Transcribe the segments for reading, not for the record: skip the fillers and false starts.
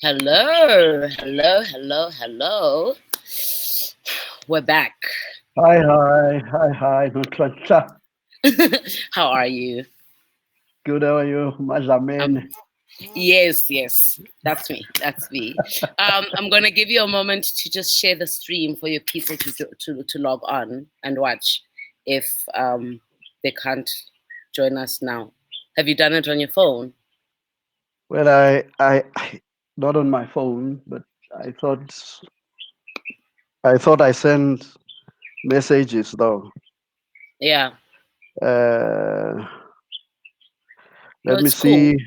Hello, hello, hello, hello. We're back. Hi, hi, hi, hi, Ntlantla. How are you? Good, how are you? Um, Majamen. yes, that's me. That's me. I'm gonna give you a moment to just share the stream for your people to log on and watch if they can't join us now. Have you done it on your phone? Well, not on my phone, but I thought, I sent messages though. Yeah. Uh, No, Let me it's cool. see.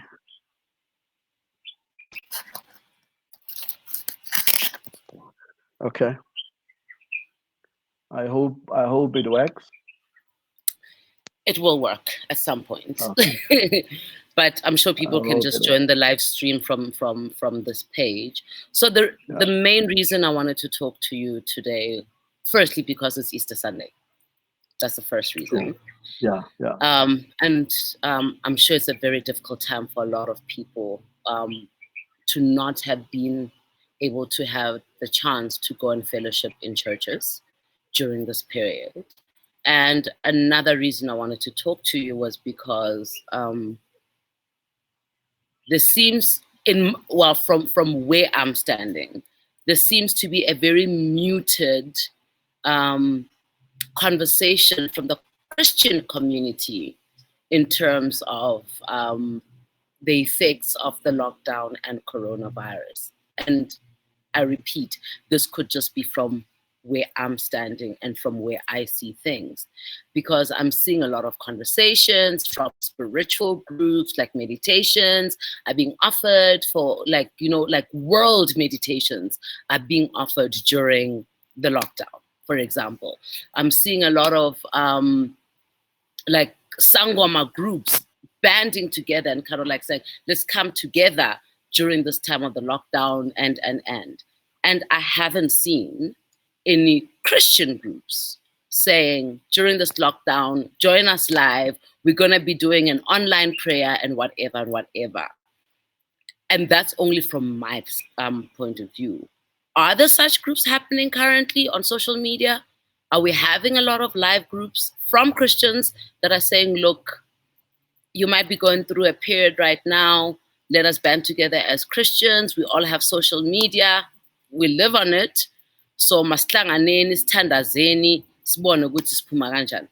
Okay. I hope it works. It will work at some point. Oh, But I'm sure I people can hope just it works. join the live stream from this page. So the Yeah. main reason I wanted to talk to you today, firstly because it's Easter Sunday. That's the first True. reason. Yeah. Yeah. And I'm sure it's a very difficult time for a lot of people to not have been able to have the chance to go and fellowship in churches during this period. And another reason I wanted to talk to you was because there seems from where I'm standing, there seems to be a very muted um, conversation from the Christian community in terms of the effects of the lockdown and coronavirus. And I repeat, this could just be from where I'm standing and from where I see things. Because I'm seeing a lot of conversations from spiritual groups, like meditations are being offered for, like world meditations are being offered during the lockdown, for example. I'm seeing a lot of like sangoma groups banding together and kind of like saying, let's come together during this time of the lockdown and I haven't seen any Christian groups saying during this lockdown, join us live, we're going to be doing an online prayer and whatever and whatever. And that's only from my point of view. Are there such groups happening currently on social media? Are we having a lot of live groups from Christians that are saying, look, you might be going through a period right now. Let us band together as Christians. We all have social media. We live on it. So masihlanganeni sithandazeni sibone ukuthi siphuma kanjani.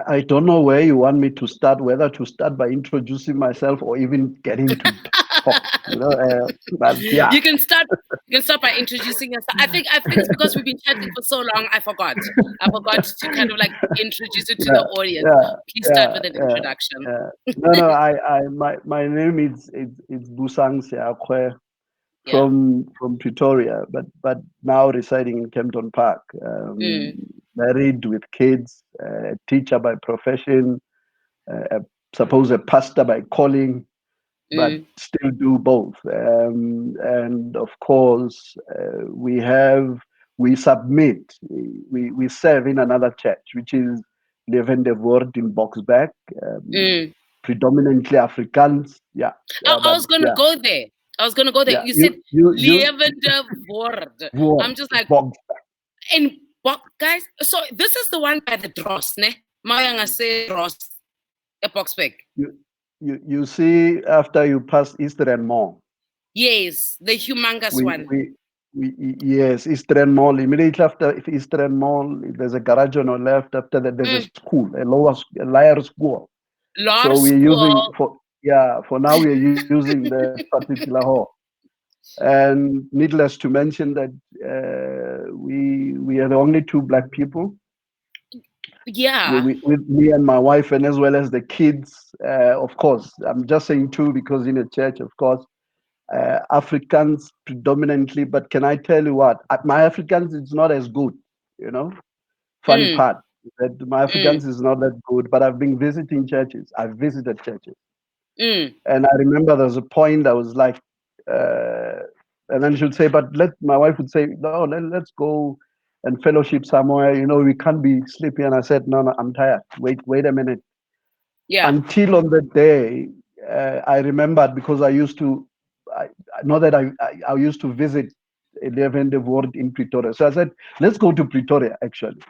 I don't know where you want me to start, whether to start by introducing myself or even getting to talk. But yeah. You can start. You can start by introducing yourself. I think it's because we've been chatting for so long. I forgot. I forgot to kind of like introduce it to Yeah, the audience. yeah, Please start yeah, with an yeah, introduction. yeah. No, my name is Busang-wa-Seakgoe Yeah. from Pretoria, but now residing in Kempton Park. Mm, Married with kids, teacher by profession, I suppose a pastor by calling, but mm, still do both. And of course, we submit, we serve in another church, which is Levende Word in Boxback, mm. predominantly Afrikaans. Yeah, I but was gonna yeah, go there. I was gonna go there. yeah. You said You levende woord. Word I'm just like Box. in guys. So this is the one by the dross, ne? Mayanga say dross a boxback. You see, after you pass Eastern Mall, Yes, the humongous we one. we yes, Eastern Mall. Immediately after Eastern Mall, there's a garage on the left. After that, there's a Mm. school, a lower school. Law So we're using school. for now we're using that particular hall. And needless to mention that we are the only two black people Yeah. with me and my wife, and as well as the kids. Of course, I'm just saying two because in a church, of course, Africans predominantly. But can I tell you what? My Africans is not as good. You know, funny Mm, part that my mm, Africans is not that good. But I've been visiting churches. I've visited churches, mm. and I remember there was a point I was like, uh, and then she'd say, "But my wife would say, no, let's go and fellowship somewhere. We can't be sleepy." And I said, "No, no, I'm tired. Wait a minute." Yeah. Until on the day, I remembered because I know that I used to visit Leven de Woord in Pretoria. So I said, let's go to Pretoria, actually.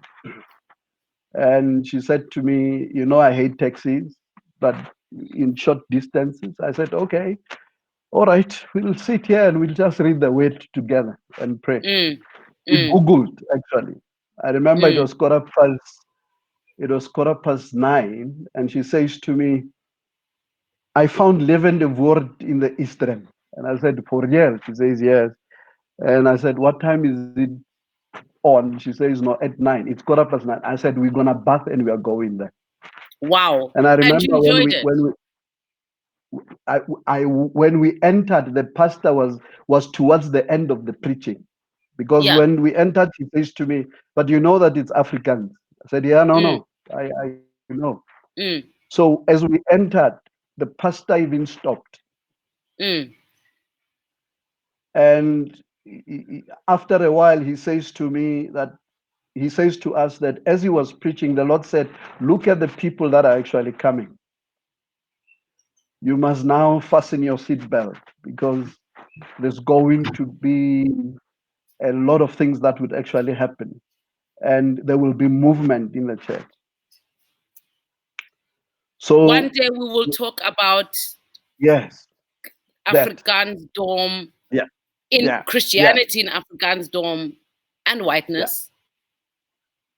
And she said to me, you know, I hate taxis, but in short distances. I said, okay, all right, we'll sit here and we'll just read the word together and pray. Mm, We mm, Googled, actually. I remember mm. it was quarter past 9, and she says to me, I found Levende Woord in the Eastern. And I said, for real? She says, yes. And I said, what time is it on? She says, no, at 9. It's quarter past 9. I said, we're gonna bath and we are going there. Wow. And I And you remember enjoyed it. when we entered, the pastor was towards the end of the preaching, because Yeah. when we entered, he says to me, "But you know that it's Africans." I said, "Yeah, no, Mm, no, I know." mm, So as we entered, the pastor even stopped, mm. and after a while, he says to us that as he was preaching, the Lord said, "Look at the people that are actually coming. You must now fasten your seatbelt because there's going to be a lot of things that would actually happen, and there will be movement in the church." One So, day we will talk about yes, that, Afrikaans dom yeah, in yeah, yeah, Christianity in Afrikaans dom and yeah. whiteness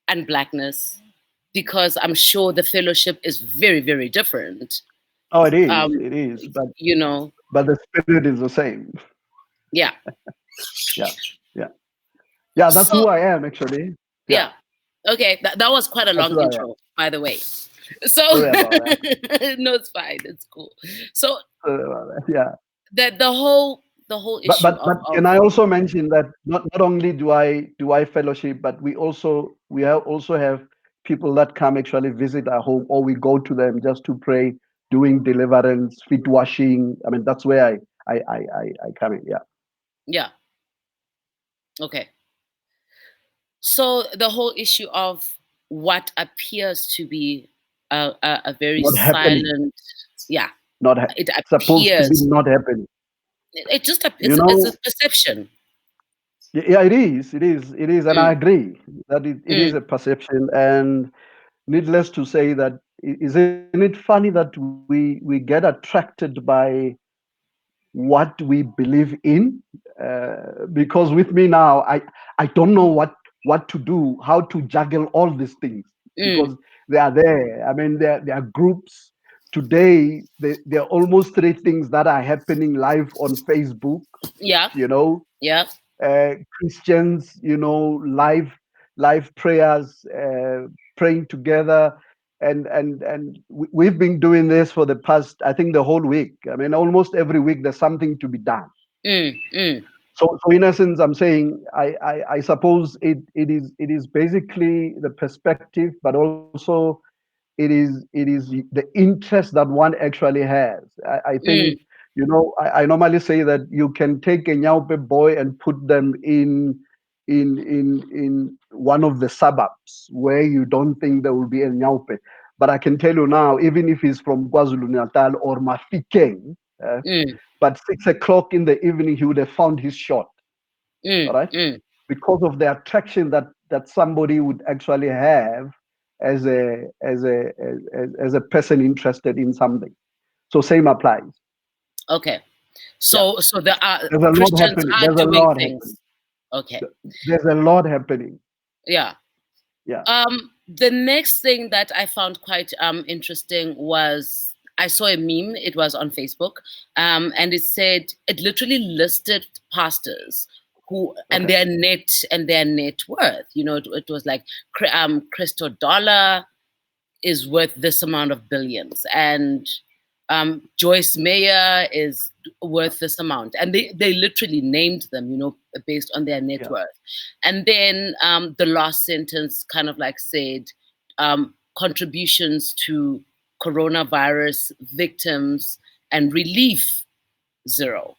and blackness, because I'm sure the fellowship is very, very different. Oh, Um, it is, you know, but the spirit is the same. yeah. Yeah, yeah, yeah. That's So who I am, actually. Yeah, yeah. Okay, that was quite a that's long who I am. intro, by the way. So Sorry about that. no, it's fine. It's cool. So Sorry about that. Yeah. the whole issue But of can I also mention that not only do I fellowship, but we also have people that come actually visit our home, or we go to them just to pray, doing deliverance, feet washing. I mean, that's where I come in. Yeah. yeah. Okay. So the whole issue of what appears to be a very Not happening. silent, yeah, Not it supposed to be appears. not happening. It just You it's a know. perception. Yeah, it is. It is, and I Mm, agree that it is mm, a perception. And needless to say, that isn't it funny that we get attracted by what we believe in? Because with me now, I don't know what to do, how to juggle all these things, mm. because they are there. I mean, there are groups today. There are almost three things that are happening live on Facebook. Yeah, You know, yeah. Christians, live prayers, praying together, and we've been doing this for the past, I think, the whole week. I mean, almost every week there's something to be done. Mm, mm, So in essence, I'm saying I suppose it is basically the perspective, but also it is the interest that one actually has. I think, mm. I normally say that you can take a Nyaupe boy and put them in one of the suburbs where you don't think there will be a Nyaupe. But I can tell you now, even if he's from KwaZulu Natal or Mafikeng, Mm, but 6 o'clock in the evening, he would have found his shot. All mm, right, mm. because of the attraction that somebody would actually have as a person interested in something. So same applies. Okay. Yeah, So there are there's a lot Christians happening. are There's a doing lot happening. things. Okay. There's a lot happening. Yeah. Yeah. The next thing that I found quite interesting was I saw a meme. It was on Facebook, and it literally listed pastors who Okay. and their net worth. It was like Crystal Dollar is worth this amount of billions, and Joyce Mayer is worth this amount, and they literally named them, based on their net Yeah. worth. And then the last sentence kind of like said, contributions to coronavirus victims and relief, zero.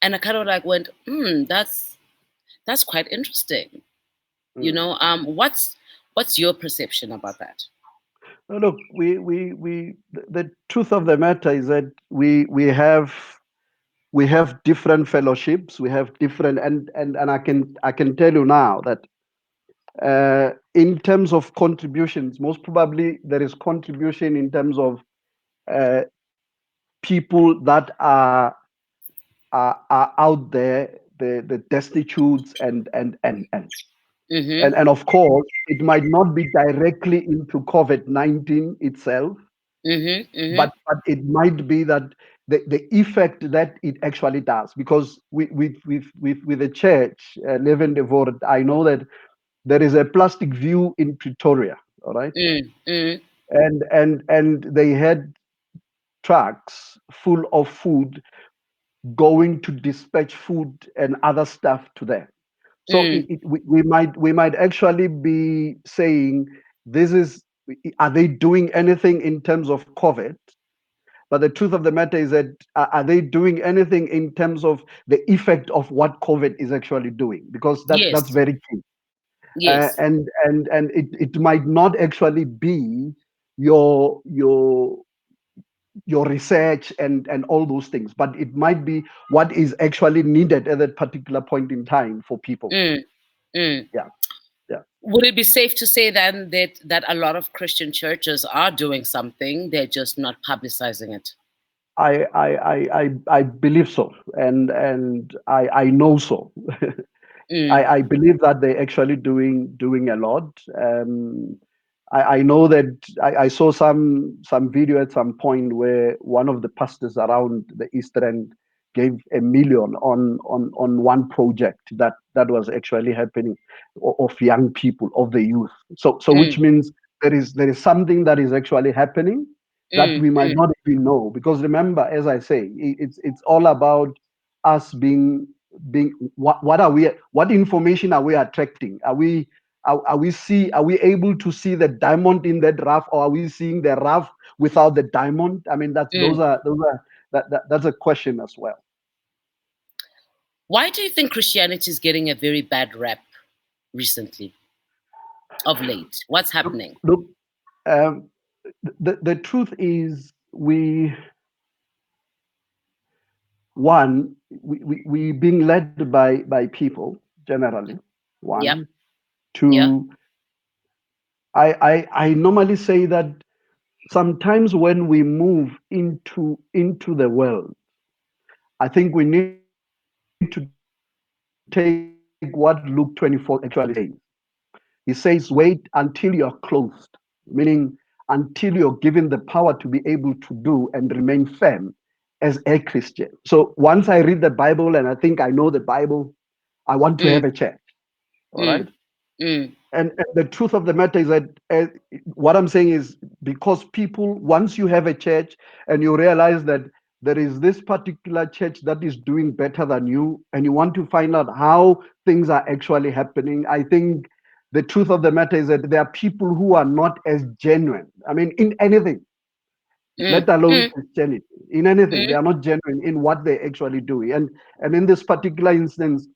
And I kind of like went, that's quite interesting. Mm. What's your perception about that? Now, look, the truth of the matter is that we have we have different fellowships, we have different, and I can tell you now that in terms of contributions, most probably there is contribution in terms of uh, people that are out there, the destitutes, Mm-hmm. and of course, it might not be directly into COVID-19 itself, Mm-hmm. Mm-hmm. but it might be that the effect that it actually does. Because with the church, Levende Woord, I know that there is a plastic view in Pretoria, all right? Mm-hmm. And they had trucks full of food going to dispatch food and other stuff to them. So Mm. we might actually be saying this is, are they doing anything in terms of COVID? But the truth of the matter is that are they doing anything in terms of the effect of what COVID is actually doing? Because that's Yes. very key. Yes. And it might not actually be your your your research and all those things, but it might be what is actually needed at that particular point in time for people. Mm. Mm. Yeah, yeah. Would it be safe to say then that a lot of Christian churches are doing something, they're just not publicizing it? I believe so, and I know so. Mm. I believe that they're actually doing a lot. I know that I saw some video at some point where one of the pastors around the East End gave 1 million on one project that was actually happening, of young people, of the youth. So which Mm. means there is something that is actually happening that Mm. we might Mm. not even know. Because remember, as I say, it's all about us being what are we, what information are we attracting? Are we able to see the diamond in that rough, or are we seeing the rough without the diamond? I mean, that's Mm. those are that's a question as well. Why do you think Christianity is getting a very bad rap recently, of late? What's happening? Look, um, the truth is, we being led by people generally. Yep. One, Yep. two. I normally say that sometimes when we move into the world, I think we need to take what Luke 24 actually says. He says, wait until you're clothed, meaning until you're given the power to be able to do and remain firm as a Christian. So once I read the Bible and I think I know the Bible, I want to have a church. Mm. All right. Mm. Mm. And the truth of the matter is that what I'm saying is, because people, once you have a church and you realize that there is this particular church that is doing better than you, and you want to find out how things are actually happening, I think the truth of the matter is that there are people who are not as genuine. I mean, in anything, Mm. let alone Mm. Christianity, in anything, they Mm. are not genuine in what they actually do. And in this particular instance,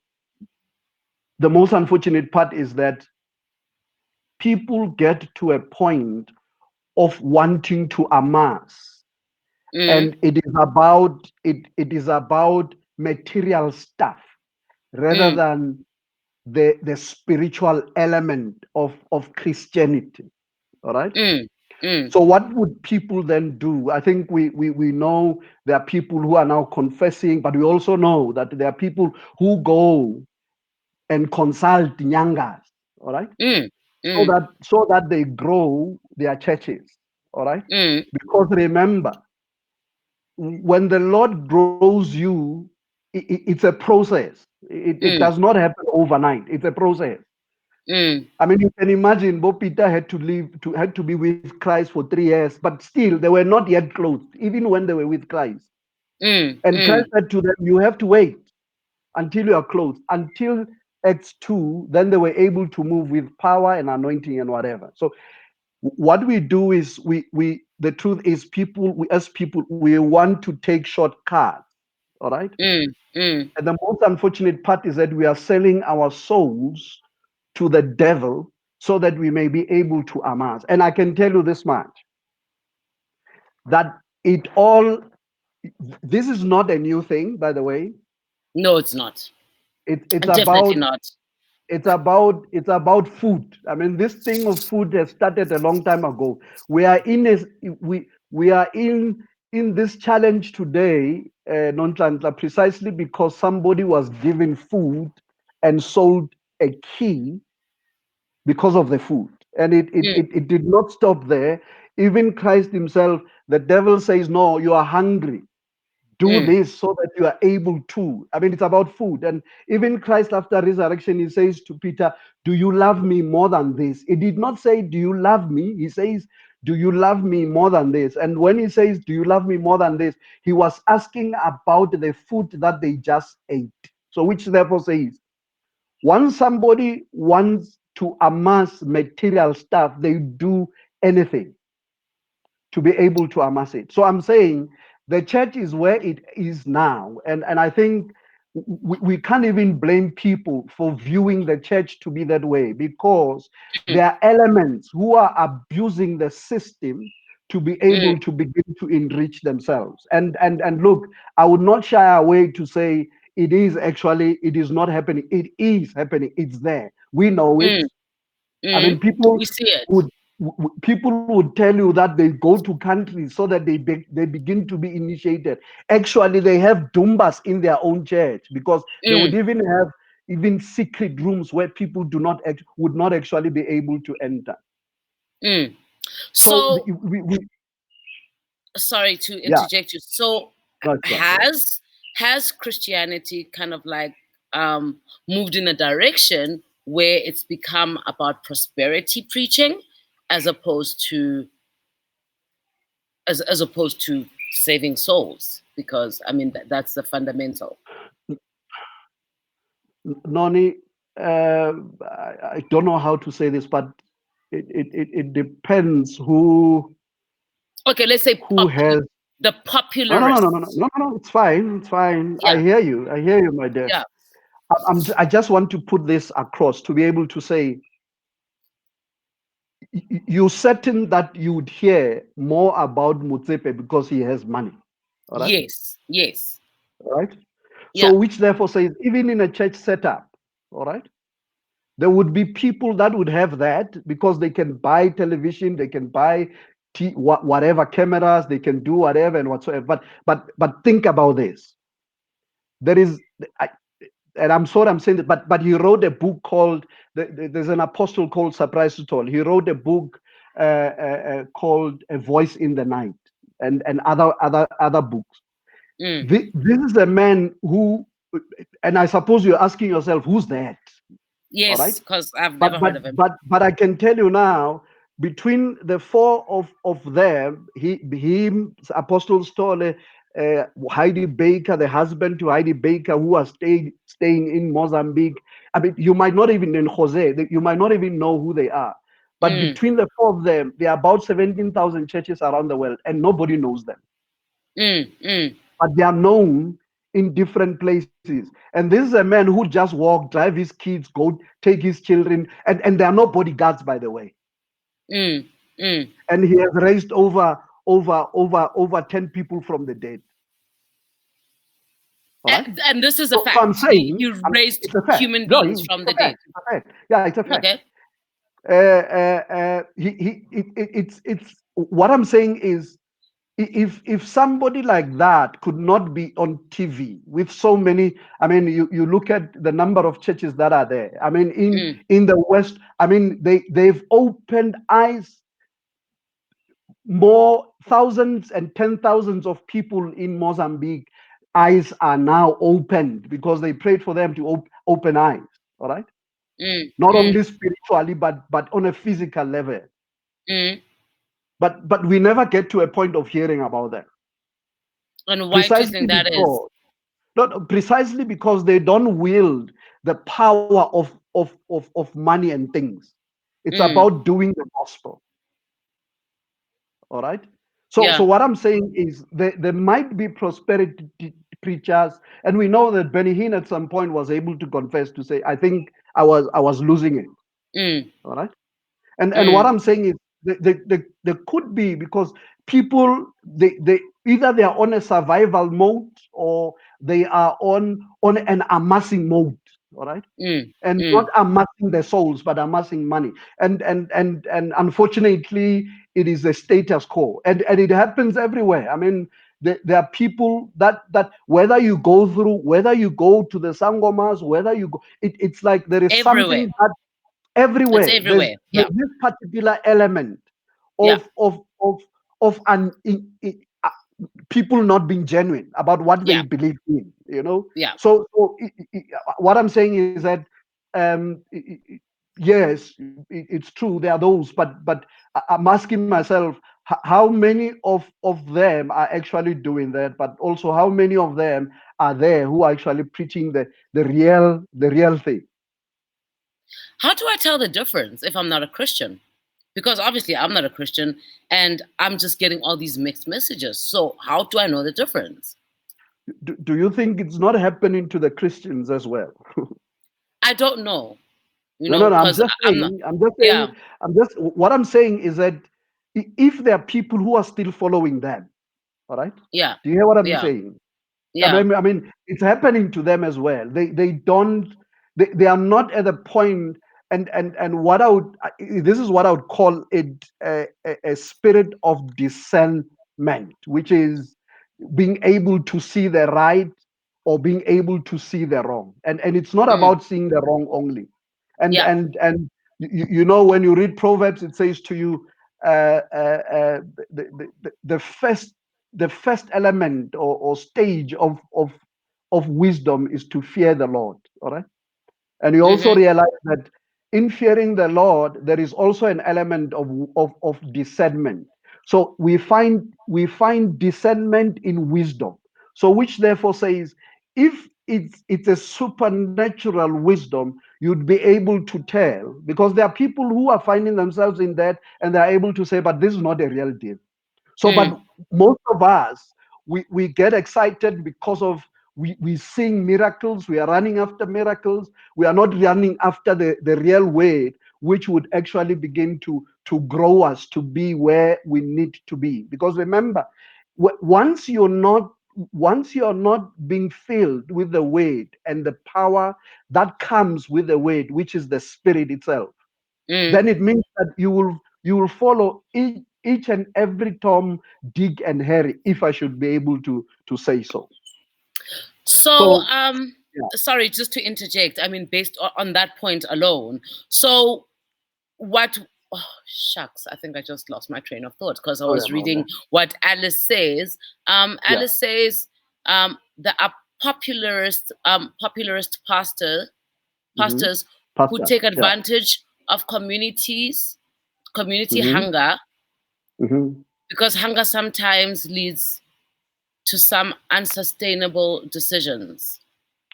the most unfortunate part is that people get to a point of wanting to amass, Mm. and it is about material stuff rather Mm. than the spiritual element of Christianity. All right. Mm. Mm. So what would people then do? I think we know there are people who are now confessing, but we also know that there are people who go and consult nyangas. All right. Mm. so Mm. that so that they grow their churches. All right. Mm. Because remember, when the Lord grows you, it's a process. It does Mm. not happen overnight. It's a process. Mm. I mean, you can imagine Bo Peter had to be with Christ for 3 years, but still they were not yet clothed, even when they were with Christ. Mm. And Christ Mm. said to them, you have to wait until you are clothed. Until Acts 2, then they were able to move with power and anointing and whatever. So what we do is, we the truth is, people, we as people, we want to take shortcuts. All right. Mm. Mm. And the most unfortunate part is that we are selling our souls to the devil so that we may be able to amass. And I can tell you this much, that it all this is not a new thing, by the way. No, it's not. It's Definitely about not. it's about food. I mean, this thing of food has started a long time ago. We are in a, we are in this challenge today, non precisely because somebody was given food and sold a key because of the food. And Mm, it did not stop there. Even Christ himself, the devil says, no, you are hungry. Do mm, this so that you are able to. I mean, it's about food. And even Christ, after resurrection, he says to Peter, do you love me more than this? He did not say, do you love me? He says, do you love me more than this? And when he says, do you love me more than this? He was asking about the food that they just ate. So, which therefore says, once somebody wants to amass material stuff, they do anything to be able to amass it. So I'm saying the church is where it is now. And I think we can't even blame people for viewing the church to be that way, because mm, there are elements who are abusing the system to be mm, able to begin to enrich themselves. And look, I would not shy away to say it is not happening. It is happening. It's there. We know it. mm, I mean, mm. We see it. people would tell you that they go to countries so that they begin to be initiated. Actually, they have dumbas in their own church, because they would Mm, even have even secret rooms where people would not actually be able to enter. mm. So So, we sorry to yeah, interject you. So, that's right. Yeah. has Christianity kind of like moved in a direction where it's become about prosperity preaching, as opposed to as opposed to saving souls? Because I mean that's the fundamental. Noni, I don't know how to say this, but it depends Okay, let's say who has. the No, no, no, no, no, no, popularists. no, no, no. It's fine. It's fine. I Yeah, hear you. I hear you, my dear. yeah. I just want to put this across to be able to say, you're certain that you would hear more about Mutsepe because he has money. All right. Yes, yes. All right. So, Yeah. which therefore says, even in a church setup, all right, there would be people that would have that because they can buy television, they can buy whatever cameras, they can do whatever and whatsoever. But think about this. There is, and I'm sorry I'm saying that, but he wrote a book called, there's an apostle called Surprise to All. He wrote a book called A Voice in the Night, and other books. Mm. This is a man who, and I suppose you're asking yourself, who's that? All right. Yes, because I've But never but heard of him. but I can tell you now, between the four of them, him, Apostle Stolle, Heidi Baker, the husband to Heidi Baker, who was staying in Mozambique. I mean, you might not even in Jose, you might not even know who they are. But Mm, between the four of them, there are about 17,000 churches around the world, and nobody knows them. mm, mm. But they are known in different places. And this is a man who just walk, drive his kids, go take his children, and there are no bodyguards, by the way. Mm, mm. And he has raised over 10 people from the dead. All right. And this is a So I'm fact. He saying, raised it's a fact. human No, beings it's from a the dead. fact. It's a fact. Yeah, it's a fact. Okay. It's what I'm saying is, if somebody like that could not be on TV with so many, I mean, you look at the number of churches that are there. I mean, Mm, in the West, I mean, they've opened eyes, more thousands and 10,000s of people in Mozambique. Eyes are now opened because they prayed for them to open eyes. All right, mm, not mm, only spiritually, but on a physical level. mm. But we never get to a point of hearing about them, And why do you precisely think that is? because not precisely because they don't wield the power of money and things. It's Mm, about doing the gospel. All right. So yeah. what I'm saying is there might be prosperity preachers, and we know that Benny Hinn at some point was able to confess to say, I think I was losing it. Mm, All right. And what mm, I'm saying is there could be, because people, they either they are on a survival mode, or they are on an amassing mode. All right. mm, And not mm. amassing their souls, but amassing money. And unfortunately, it is a status quo, and it happens everywhere. I mean, there are people that whether you go to the sangomas, whether you go, it's like there is Everywhere. something that It's everywhere everywhere. there's Yeah. this particular element Yeah. of people not being genuine about what they Yeah. believe in, Yeah. so what I'm saying is that yes, it's true, there are those, but I'm asking myself, how many of them are actually doing that, but also how many of them are there who are actually preaching the real thing. How do I tell the difference if I'm not a Christian? Because obviously I'm not a Christian and I'm just getting all these mixed messages. So how do I know the difference? Do you think it's not happening to the Christians as well? I don't know, No, no, no. I'm because just I'm not. saying. I'm just saying. Yeah. I'm just. What I'm saying is that if there are people who are still following them, all right. Yeah. Do you hear what I'm Yeah. saying? Yeah. I mean, it's happening to them as well. They don't. They are not at the point. And what this is what I would call it a spirit of discernment, which is being able to see the right or being able to see the wrong. And it's not Mm. about seeing the wrong only. And Yeah. and and you know, when you read Proverbs, it says to you, the first element or stage of wisdom is to fear the Lord. All right. And you also Mm-hmm. realize that in fearing the Lord, there is also an element of discernment. So we find discernment in wisdom. So which therefore says, if it's a supernatural wisdom, you'd be able to tell, because there are people who are finding themselves in that and they're able to say, but this is not a real deal. So, Mm. but most of us, we get excited because of we seeing miracles, we are running after miracles, we are not running after the real way, which would actually begin to grow us to be where we need to be. Because remember, once you're not being filled with the word and the power that comes with the word, which is the spirit itself, Mm. then it means that you will follow each and every Tom, Dick, and Harry, if I should be able to say so. So, So yeah, sorry, just to interject. I mean, based on that point alone. So, what? Oh, shucks! I think I just lost my train of thought because I sorry was about that. reading what Alice says. Yeah, Alice says there are popularist hmm pastors who pastors. take Yeah, advantage of community hmm hunger, hmm because hunger sometimes leads to some unsustainable decisions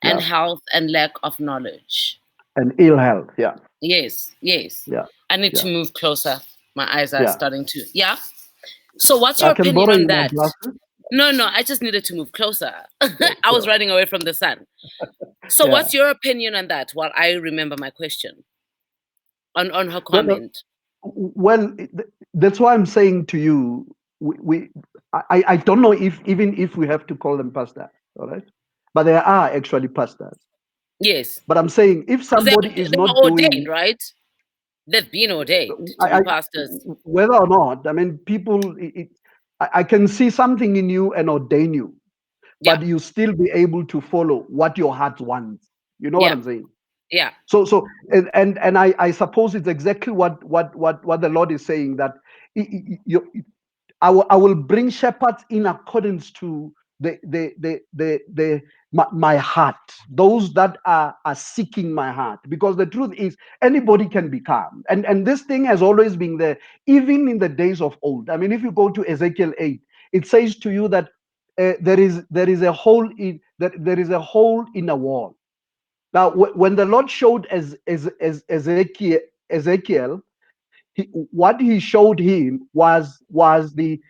and yeah, health and lack of knowledge. and ill health. Yeah, Yes, yes. yeah, I need yeah, to move closer. My eyes are yeah. starting to. Yeah. So, what's I your can opinion borrow on you my that? glasses. No, no, I just needed to move closer. Yeah, I was sure. running away from the sun. So, Yeah. what's your opinion on that? While I remember my question on her No, no. comment. Well, that's why I'm saying to you, I don't know if even if we have to call them pastors, all right? But there are actually pastors. Yes, But I'm saying if because somebody is they are not ordained, doing, right? They've been ordained to be I pastors. whether or not, I mean, people, I can see something in you and ordain you, Yeah, but you still be able to follow what your heart wants. You know what yeah, I'm saying? yeah. So and I suppose it's exactly what the Lord is saying, that I will bring shepherds in accordance to my heart, those that are seeking my heart, because the truth is anybody can become, and this thing has always been there, even in the days of old. I mean, if you go to Ezekiel 8, it says to you that there is a hole in that there is a hole in a wall. Now, when the Lord showed as Ezekiel, what he showed him was what the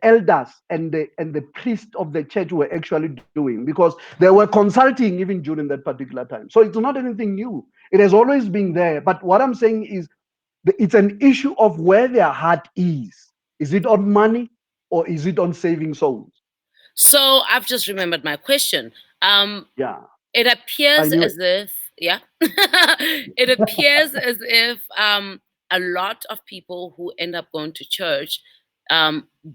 elders and the priest of the church were actually doing, because they were consulting even during that particular time. So it's not anything new. It has always been there. But what I'm saying is it's an issue of where their heart is. Is it on money or is it on saving souls? So I've just remembered my question. Yeah, It I appears knew it. as if, yeah, it appears as if a lot of people who end up going to church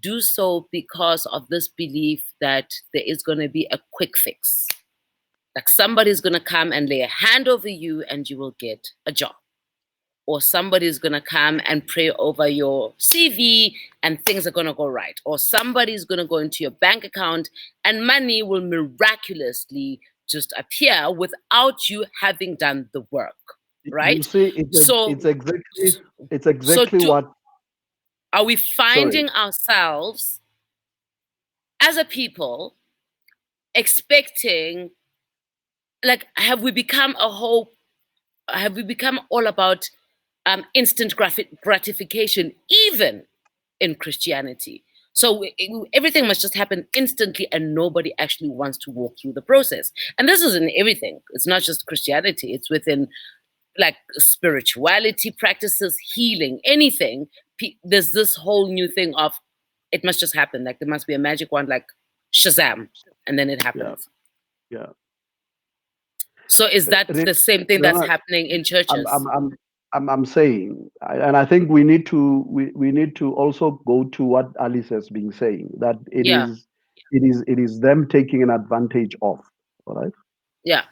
do so because of this belief that there is going to be a quick fix. Like somebody's going to come and lay a hand over you and you will get a job. Or somebody's going to come and pray over your CV and things are going to go right. Or somebody's going to go into your bank account and money will miraculously just appear without you having done the work, You right? see, So, it's so exactly what. are we Sorry. finding ourselves as a people expecting, like, have we become all about instant gratification, even in Christianity? So everything must just happen instantly, and nobody actually wants to walk through the process. And this is in everything. It's not just Christianity. It's within like spirituality practices, healing, anything. There's this whole new thing of it must just happen. Like there must be a magic wand, like Shazam, and then it Yeah, happens. yeah. So is that the same thing that's Remember, happening in I'm, churches? I'm, I'm, I'm saying, and I think we need to also go to what Alice has been saying, that Yeah, it is them taking an advantage of, all right, yeah.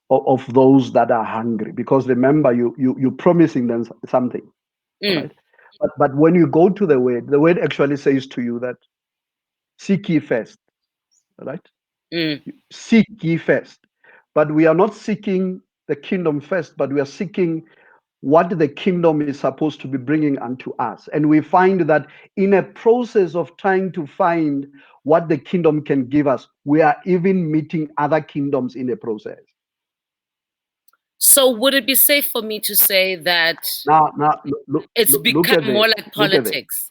of those that are hungry. Because remember, you're promising them something, all Mm, right. But when you go to the word actually says to you that seek ye first, all right. mm. Seek ye first. But we are not seeking the kingdom first, but we are seeking what the kingdom is supposed to be bringing unto us. And we find that in a process of trying to find what the kingdom can give us, we are even meeting other kingdoms in the process. So would it be safe for me to say that Now it's look at become this. more like Look at this. politics,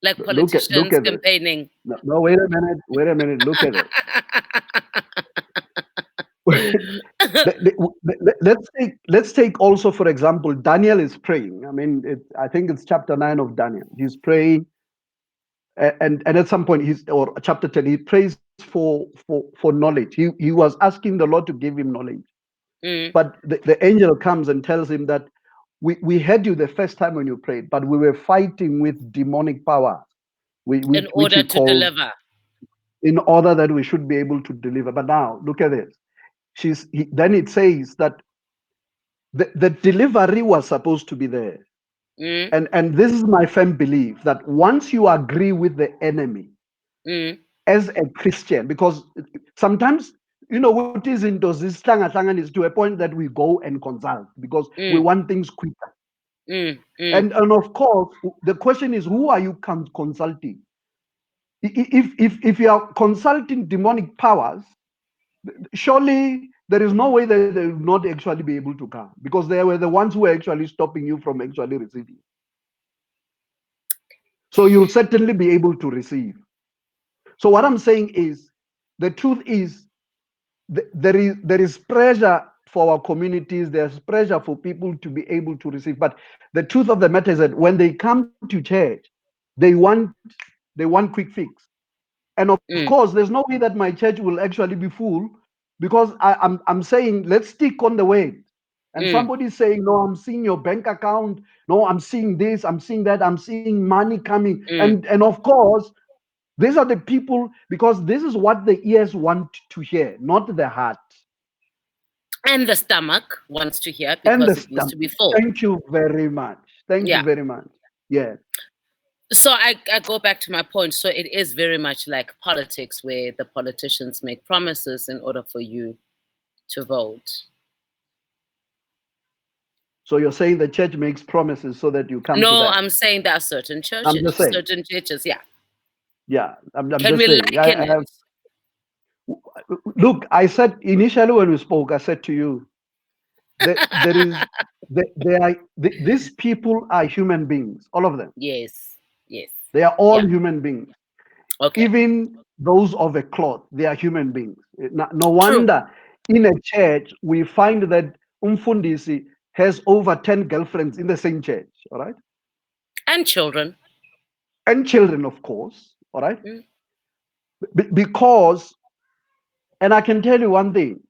like Look politicians at this. campaigning? No, no, wait a minute. Wait a minute. Look at this. Let's take also, for example, Daniel is praying. I mean, I think it's chapter 9 of Daniel. He's praying, and at some point he's, or chapter 10, he prays for knowledge. He was asking the Lord to give him knowledge. Mm, But the angel comes and tells him that we heard you the first time when you prayed, but we were fighting with demonic power, in which he order to calls, deliver. in order that we should be able to deliver. But now look at this. Then it says that the delivery was supposed to be there. Mm, And this is my firm belief that once you agree with the enemy mm, as a Christian, because sometimes, what is into this is to a point that we go and consult because we mm, want things quicker. mm, mm, And of course, the question is, who are you consulting? If you are consulting demonic powers, surely there is no way that they will not actually be able to come, because they were the ones who were actually stopping you from actually receiving. So you'll certainly be able to receive. So what I'm saying is, the truth is, there is pressure for our communities. There's pressure for people to be able to receive. But the truth of the matter is that when they come to church, they want they want quick fix. And of mm, course, there's no way that my church will actually be full, because I'm saying let's stick on the word. And mm, somebody's saying, no, I'm seeing your bank account. No, I'm seeing this, I'm seeing that, I'm seeing money coming. mm. And of course, these are the people, because this is what the ears want to hear, not the heart. And the stomach wants to hear And the because it needs stomach. to be full. Thank you very much. Thank you Yeah. very much. Yeah. So I go back to my point. So it is very much like politics where the politicians make promises in order for you to vote. So you're saying the church makes promises so that you come to No, them. I'm saying there are I'm just saying. certain churches, yeah. Yeah, I'm Can just we saying. liken it? Look, I said initially when we spoke, I said to you that these people are human beings, all of them. Yes, yes, They are all yeah. human beings. Okay, Even those of a cloth, they are human beings. No true. wonder in a church we find that Umfundisi has over 10 girlfriends in the same church. All right. And children. and children, of course. All right, Mm, because, and I can tell you one thing.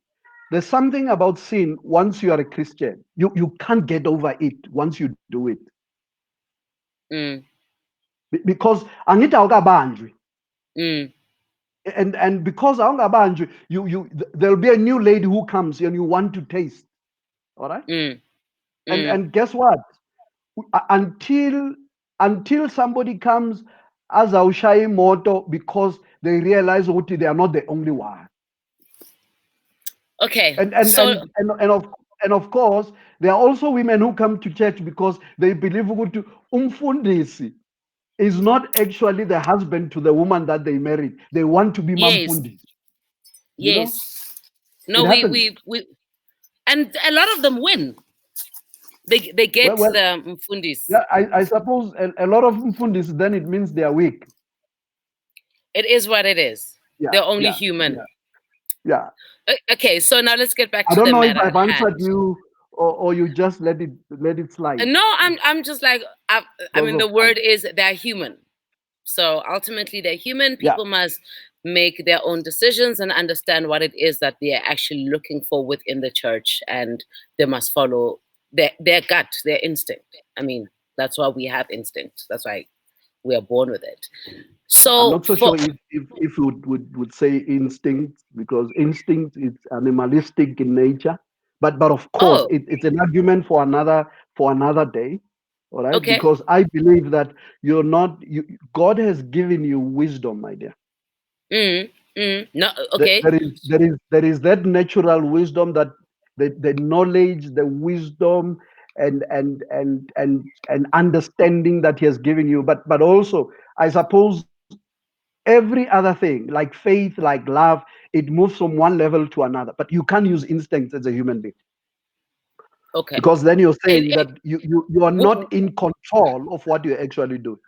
There's something about sin. Once you are a Christian, you can't get over it once you do it. mm, Because angithi awukabanjwi. mm, And because awungabanjwi, there'll be a new lady who comes and you want to taste. All right? mm, mm. And guess what? Until somebody comes as awushaya imoto because they realize ukuthi they are not the only one. Okay, And and so and and, and of and of course, there are also women who come to church because they believe ukuthi umfundisi is not actually the husband to the woman that they married. They want to be yes, mamfundisi. You know, yes. it No, happens. and a lot of them win. They get Well, the mfundis. yeah, I suppose a lot of mfundis, then it means they are weak. It is what it is. Yeah, They're only yeah, human. yeah, yeah. Okay, so now let's get back I to don't the know if matter I've at answered hand. you, or you just let it slide. No, I'm just like I Because mean of the word time. is they're human. So ultimately they're human. Yeah, People must make their own decisions and understand what it is that they're actually looking for within the church, and they must follow their gut, their instinct. I mean, that's why we have instinct. That's why we are born with it. I'm So not so for sure if you would say instinct, because instinct is animalistic in nature. But of course, oh, it's an argument for another day. All right, okay. because I believe that you're not you. God has given you wisdom, my dear. No, There okay. there is that natural wisdom, that the knowledge, the wisdom, and understanding that He has given you. But also, I suppose every other thing, like faith, like love, it moves from one level to another. But you can't use instincts as a human being, Okay. because then you're And saying that you are not in control of what you're actually doing.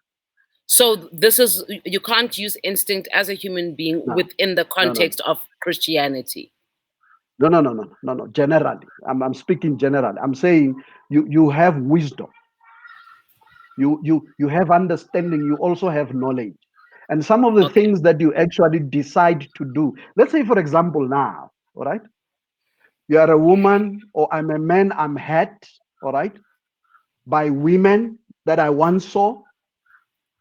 so this is you can't use instinct as a human being No, within the no, no, context of Christianity. no. Generally, I'm speaking generally. I'm saying you have wisdom, you have understanding, you also have knowledge, and some of the Okay. things that you actually decide to do. Let's say, for example, now, all right, you are a woman, or I'm a man. I'm had, all right, by women that I once saw.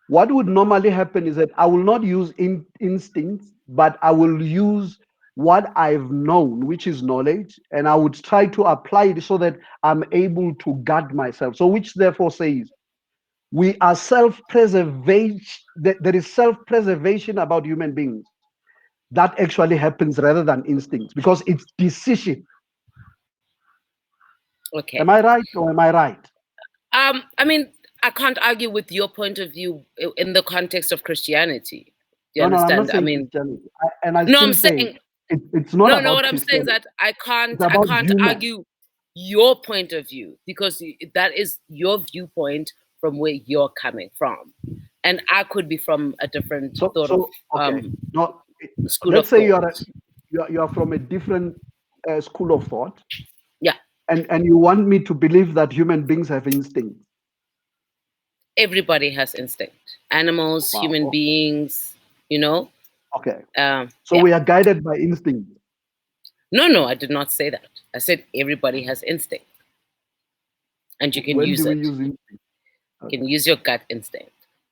What would normally happen is that I will not use instincts, but I will use what I've known, which is knowledge, and I would try to apply it so that I'm able to guard myself. So, which therefore says we are self-preservation. There is self-preservation about human beings that actually happens rather than instincts, because it's decision. Okay. Am I right or am I right? I mean, I can't argue with your point of view in the context of Christianity. You No, I'm not understand? I saying mean, Christianity. And I no, I'm still say saying it's not no. about What I'm saying is Christianity. that I It's can't I about can't human. argue your point of view because that is your viewpoint from where you're coming from, and I could be from a different thought of Okay. No, school let's of say thought. you are from a different school of thought, Yeah, and you want me to believe that human beings have instincts. everybody has instinct. Animals, Wow. human beings. You know. Okay. So Yeah. we are guided by instinct. No, I did not say that. I said everybody has instinct, and you can When use do we it. use instinct? You can Okay. use your gut instinct.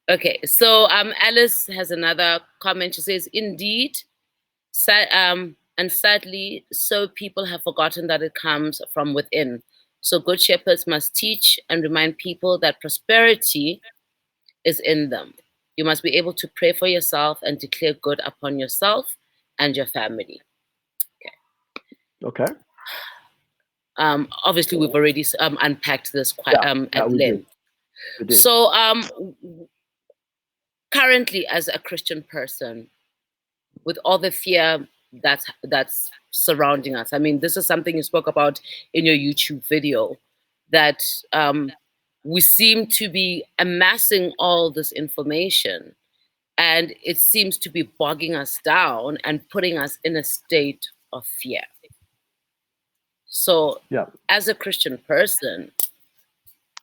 Okay, so Alice has another comment. She says, "Indeed, and sadly, so people have forgotten that it comes from within. So good shepherds must teach and remind people that prosperity is in them. You must be able to pray for yourself and declare good upon yourself and your family." Okay. Obviously, we've already unpacked this quite Yeah. Yeah. at We did. length. We did. So, currently, as a Christian person, with all the fear that's surrounding us, I mean, this is something you spoke about in your YouTube video, that we seem to be amassing all this information, and it seems to be bogging us down and putting us in a state of fear. So, Yeah. as a Christian person,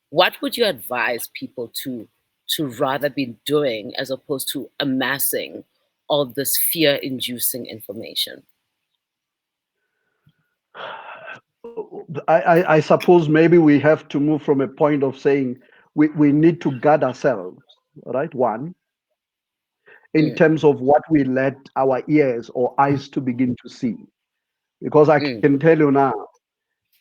what would you advise people to to rather be doing as opposed to amassing all this fear inducing information? I suppose maybe we have to move from a point of saying we need to guard ourselves, right? One, in Mm, terms of what we let our ears or eyes to begin to see. Because I mm, can tell you now,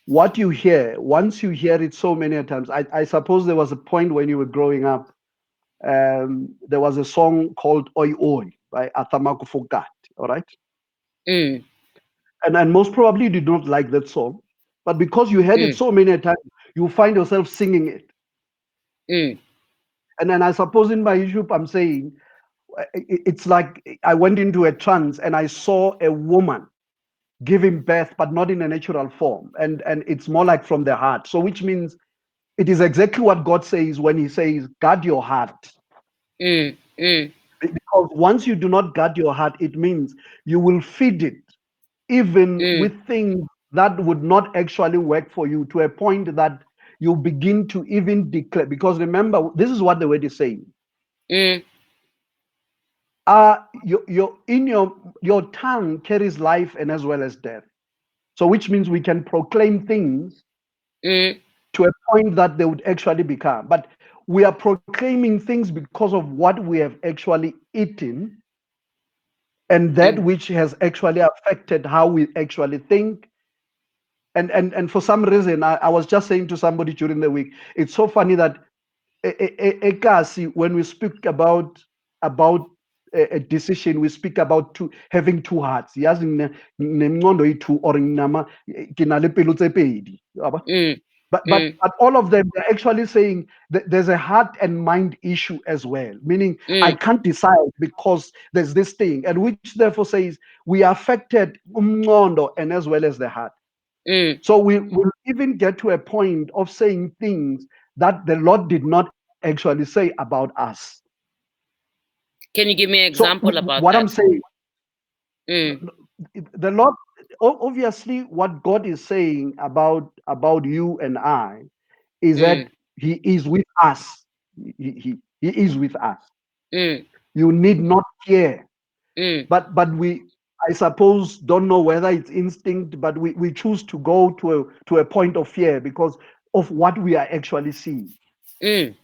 what you hear, once you hear it so many times, I suppose there was a point when you were growing up, there was a song called Oi Oi by Atamako Fogat, all right? mm, And most probably you did not like that song, but because you heard it mm, so many times, you find yourself singing it. mm, And then I suppose in my YouTube, I'm saying it's like I went into a trance and I saw a woman giving birth, but not in a natural form. And it's more like from the heart. So which means it is exactly what God says when he says, guard your heart. mm, mm, Because once you do not guard your heart, it means you will feed it, even mm, with things that would not actually work for you, to a point that you begin to even declare. Because remember, this is what the word is saying. mm, Your tongue carries life and as well as death. So which means we can proclaim things mm, to a point that they would actually become. But we are proclaiming things because of what we have actually eaten, and that mm, which has actually affected how we actually think. And for some reason, I was just saying to somebody during the week, it's so funny that ekasi, when we speak about a decision, we speak about having two hearts. Yazi nemngcondo yithi or ke na le pelo tse pedi, yaba? mm, mm, But all of them, they're actually saying that there's a heart and mind issue as well, meaning I mm, can't decide because there's this thing, and which therefore says we are affected umngcondo and as well as the heart. mm. So we will even get to a point of saying things that the Lord did not actually say about us. Can you give me an So example what about I'm that? saying, Mm, the Lord, obviously, what God is saying about you and I is mm, that He is with us. He is with us. mm, You need not fear. mm, But we, I suppose, don't know whether it's instinct, but we choose to go to a point of fear because of what we are actually seeing. mm,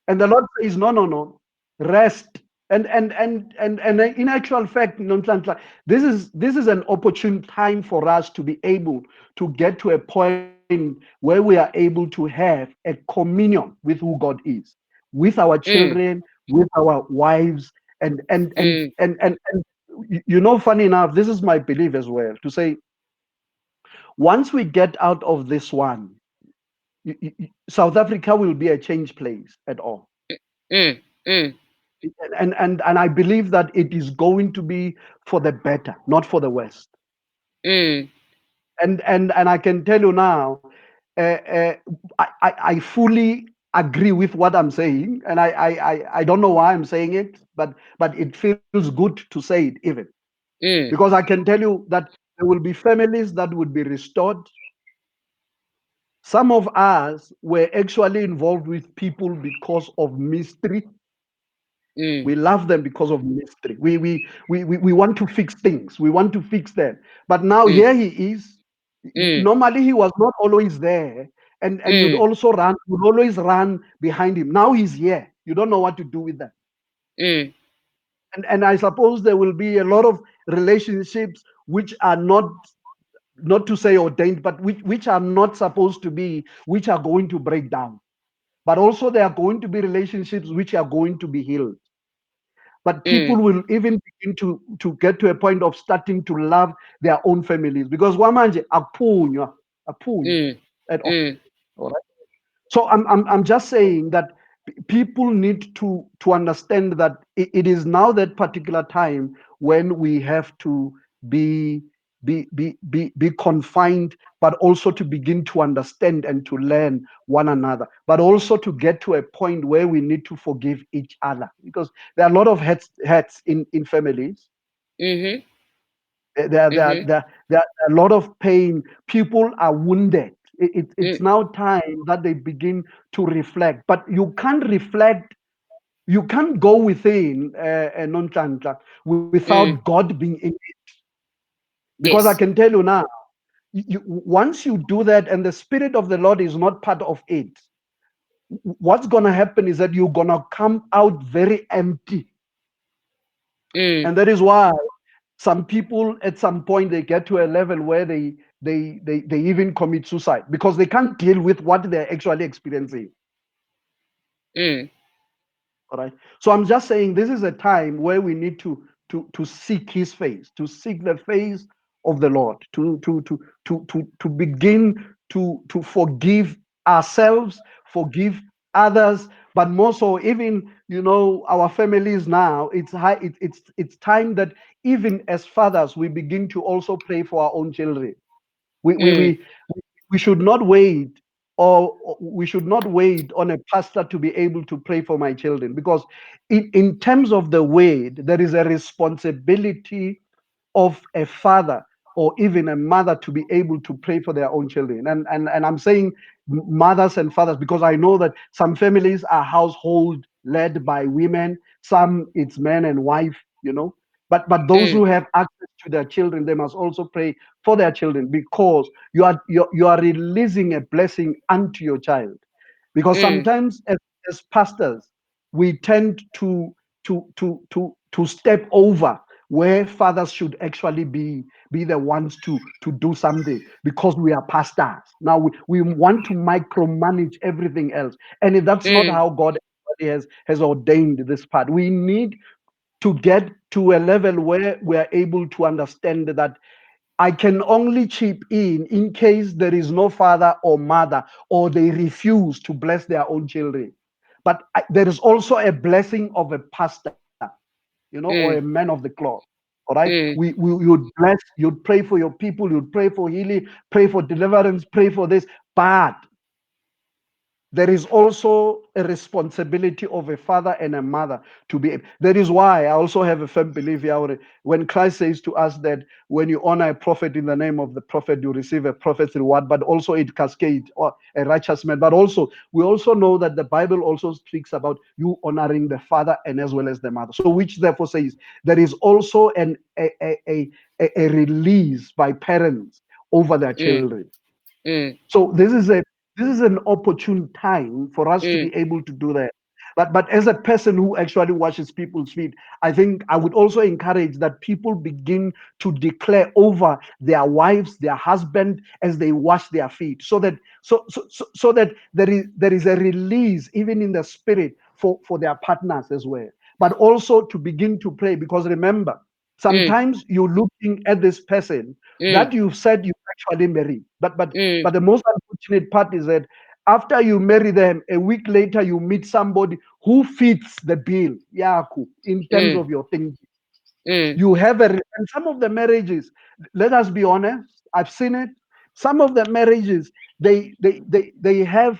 And the Lord says, no, no, no, rest. And in actual fact, this is an opportune time for us to be able to get to a point where we are able to have a communion with who God is, with our mm, children, with our wives, mm, and funny enough, this is my belief as well, to say once we get out of this one, South Africa will be a change place at all. mm, mm, And I believe that it is going to be for the better, not for the worst. mm, And I can tell you now, I fully agree with what I'm saying, and I don't know why I'm saying it, but it feels good to say it even, mm, because I can tell you that there will be families that would be restored. Some of us were actually involved with people because of mystery. mm, We love them because of mystery. We want to fix things. We want to fix them. But now mm, here he is. mm, Normally he was not always there. And mm, you'd always run behind him. Now he's here. You don't know what to do with that. mm, And I suppose there will be a lot of relationships which are not to say ordained, but which are not supposed to be, which are going to break down. But also there are going to be relationships which are going to be healed. But people mm, will even begin to get to a point of starting to love their own families, because wamanje aphunywa mm, at all. mm, All right. So I'm just saying that people need to understand that it is now that particular time when we have to be be confined, but also to begin to understand and to learn one another, but also to get to a point where we need to forgive each other, because there are a lot of hurts in families. mhm, mhm, There are a lot of pain. People are wounded. It's mm, now time that they begin to reflect. But you can't reflect You can't go within a non-Tlantla without Mm. God being in it. Because I Yes. can tell you now, once you do that and the Spirit of the Lord is not part of it, what's going to happen is that you're going to come out very empty. Mm. And that is why some people at some point they get to a level where they even commit suicide because they can't deal with what they're actually experiencing. Mm. All right. So I'm just saying this is a time where we need to seek his face, to seek the face of the Lord, to begin to forgive ourselves, forgive others, but more so even our families now. It's high, it's time that even as fathers we begin to also pray for our own children. We we Mm. we we should not wait, or we should not wait on a pastor to be able to pray for my children, because in terms of the word there is a responsibility of a father or even a mother to be able to pray for their own children. And I'm saying mothers and fathers because I know that some families are household led by women, some it's man and wife. But those Mm. who have access to their children, they must also pray for their children, because you are releasing a blessing unto your child. Because Mm. sometimes as pastors, we tend to step over where fathers should actually be the ones to do something, because we are pastors. Now we want to micromanage everything else. And that's not Mm. how God has ordained this part. We need to get to a level where we are able to understand that I can only chip in case there is no father or mother, or they refuse to bless their own children. But there is also a blessing of a pastor, or a Mm. man of the cloth. All right. Mm. You'd bless, you'd pray for your people, you'd pray for healing, pray for deliverance, pray for this. But there is also a responsibility of a father and a mother to be. That is why I also have a firm belief here. When Christ says to us that when you honor a prophet in the name of the prophet, you receive a prophet's reward, but also it cascades or a righteous man. But also, we also know that the Bible also speaks about you honoring the father and as well as the mother. So, which therefore says there is also a release by parents over their Mm. children. Mm. So this is an opportune time for us to Mm. be able to do that. But as a person who actually washes people's feet, I think I would also encourage that people begin to declare over their wives, their husband, as they wash their feet, so that there is a release even in the spirit for their partners as well. But also to begin to pray, because remember, Mm. sometimes you're looking at this person Mm. that you've said you actually married. But but Mm. but the most unfortunate part is that after you marry them, a week later you meet somebody who fits the bill, Yaku, in terms Mm. of your thinking. Mm. You have and some of the marriages, let us be honest, I've seen it. Some of the marriages, they have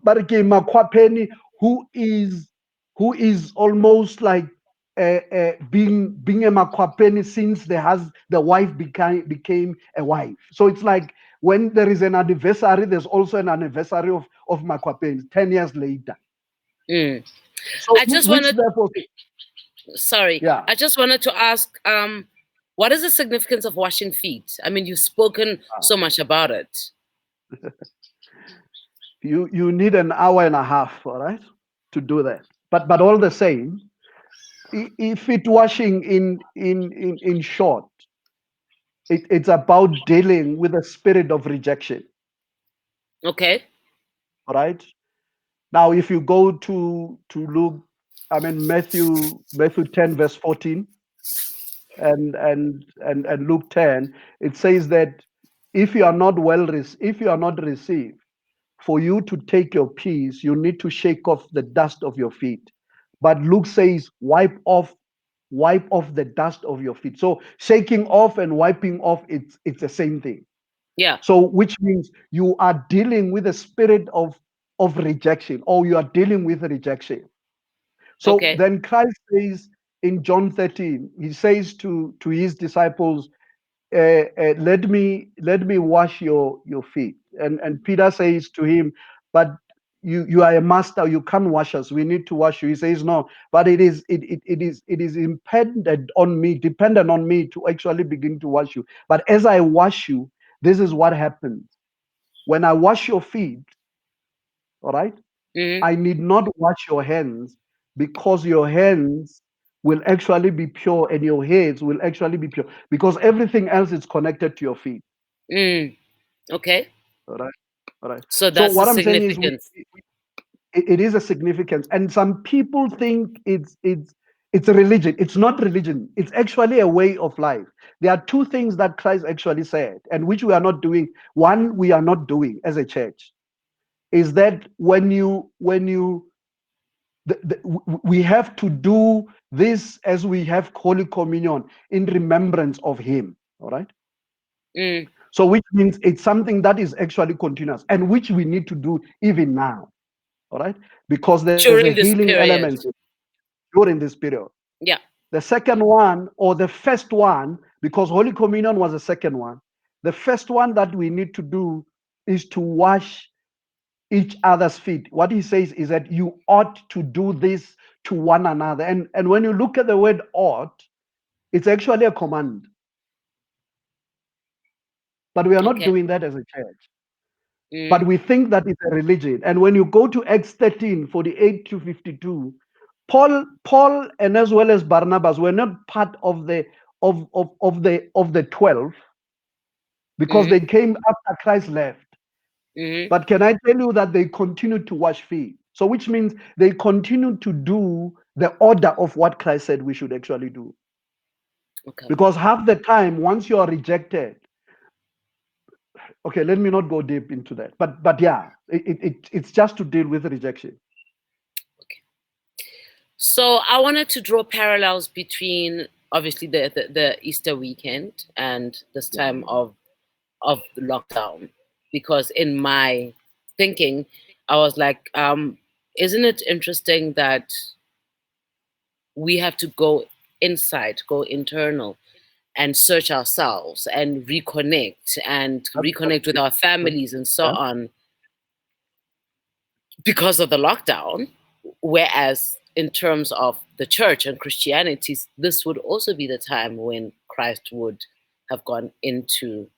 Barike Makwapeni, who is almost like being a Makwapeni since the wife became a wife. So it's like when there is an anniversary, there's also an anniversary of Makwapeni 10 years later. Mm. So I just which wanted, therefore, sorry, yeah. I just wanted to ask, what is the significance of washing feet? I mean, you've spoken so much about it. You need an hour and a half, all right, to do that. But all the same, if it washing in short, it's about dealing with the spirit of rejection. Okay. All right. Now, if you go to Luke, I mean Matthew 10 verse 14 and Luke 10, it says that if you are not received, for you to take your peace, you need to shake off the dust of your feet. But Luke says, wipe off the dust of your feet. So shaking off and wiping off, it's the same thing. Yeah. So which means you are dealing with a spirit of rejection, or you are dealing with rejection. So Okay. then Christ says in John 13, he says to his disciples, let me wash your feet. And Peter says to him, but you are a master, you can't wash us, we need to wash you. He says no, but it is dependent on me to actually begin to wash you. But as I wash you, this is what happens. When I wash your feet, all right, Mm, I need not wash your hands, because your hands will actually be pure and your heads will actually be pure, because everything else is connected to your feet. mm. Okay. All right. All right. So So that's the what I'm saying is significance. it is a significance, and some people think it's a religion. It's not religion. It's actually a way of life. There are two things that Christ actually said, and which we are not doing. One, we are not doing as a church, is that when you we have to do this as we have Holy Communion in remembrance of Him. All right. Mm. So which means it's something that is actually continuous, and which we need to do even now. All right, because there's a During this healing period. element during this period. Yeah. The second one, or the first one, because Holy Communion was the second one, the first one that we need to do is to wash each other's feet. What he says is that you ought to do this to one another. And when you look at the word ought, it's actually a command. But we are not Okay. doing that as a church. But Mm, we think that it's a religion. And when you go to Acts 13:48 to 52, Paul and as well as Barnabas were not part of the 12, because mm, they came after Christ left. mm. But can I tell you that they continued to wash feet? So which means they continued to do the order of what Christ said we should actually do. Okay. Because half the time, once you are rejected, okay, let me not go deep into that. But yeah, it's just to deal with rejection. Okay. So I wanted to draw parallels between obviously the Easter weekend and this Yeah. time of the lockdown, because in my thinking, I was like, isn't it interesting that we have to go inside, go internal, and search ourselves and reconnect with Absolutely. our families and so Yeah. on because of the lockdown. Whereas in terms of the church and Christianity, this would also be the time when Christ would have gone into,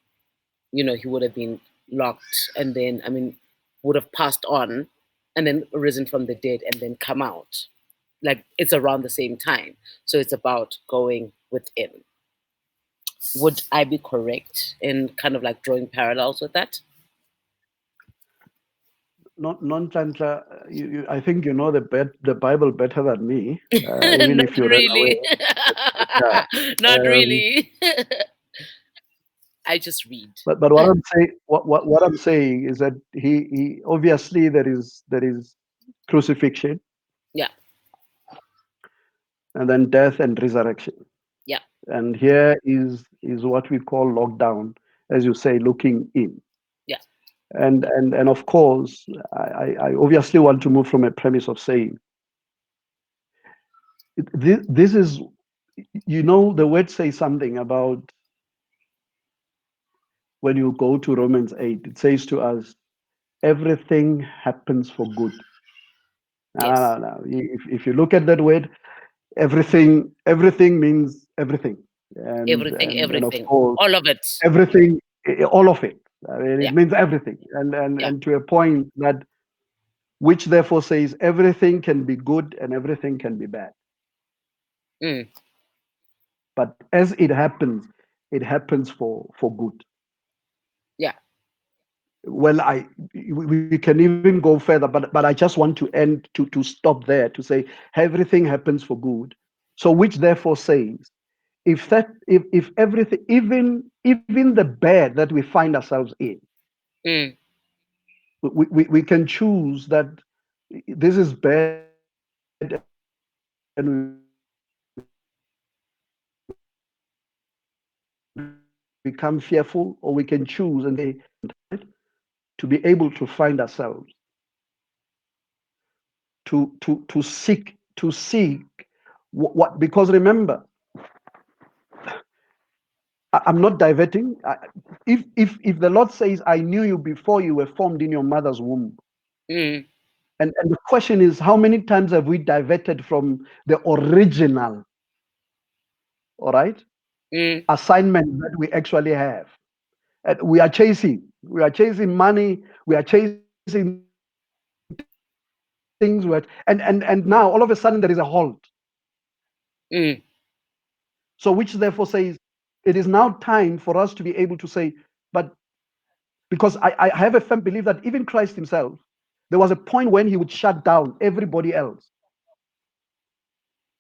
he would have been locked and then, would have passed on and then risen from the dead and then come out. Like it's around the same time. So it's about going within. Would I be correct in kind of like drawing parallels with that? Not non-tantra. I think you know the Bible better than me, even Not if you read away. really. Yeah. Not Um, really. I just read. but what I'm saying is that he obviously there is crucifixion, Yeah, and then death and resurrection. yeah, And here is what we call lockdown, as you say, looking in. yeah. And of course, I obviously want to move from a premise of saying this is, the word says something about, when you go to Romans 8, it says to us, everything happens for good. No, Yes. no, no, no. If you look at that word, everything means everything, and Everything, and and of everything. course All of it. everything, all of it. I mean, it Yeah, means everything, and and yeah. and to a point that, which therefore says everything can be good and everything can be bad. Mm, But as it happens for good. yeah. Well, we can even go further, but I just want to end to stop there to say everything happens for good. So which therefore says, if everything, even the bad that we find ourselves in, Mm, we can choose that this is bad and we become fearful, or we can choose and say, to be able to find ourselves, to seek what, because remember, I'm not diverting. If the Lord says, I knew you before you were formed in your mother's womb, mm. And the question is, how many times have we diverted from the original, all right, mm, assignment that we actually have? And we are chasing money, we are chasing things, and now all of a sudden there is a halt. mm, So which therefore says it is now time for us to be able to say, but because I have a firm belief that even Christ himself, there was a point when he would shut down everybody else,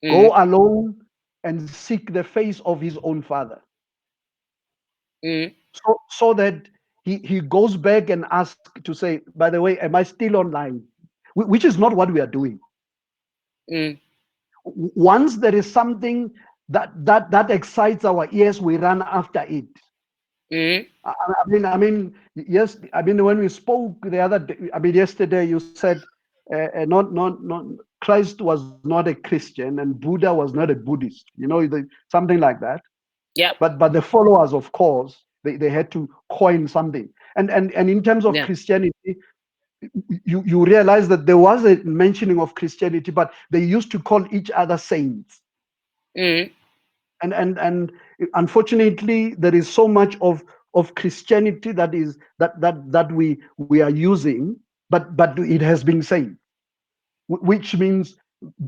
mm, go alone and seek the face of his own Father, mm, so that he goes back and asks to say, by the way, am I still online? Which is not what we are doing. mm, Once there is something that excites our ears, we run after it. mm. Yes. I mean, when we spoke the other day, I mean, yesterday, you said, not Christ was not a Christian and Buddha was not a Buddhist. Something like that. Yep. But the followers, of course, they had to coin something. And in terms of Yeah. Christianity, you realize that there was a mentioning of Christianity, but they used to call each other saints. Mm, And unfortunately there is so much of Christianity that we are using, but it has been said, which means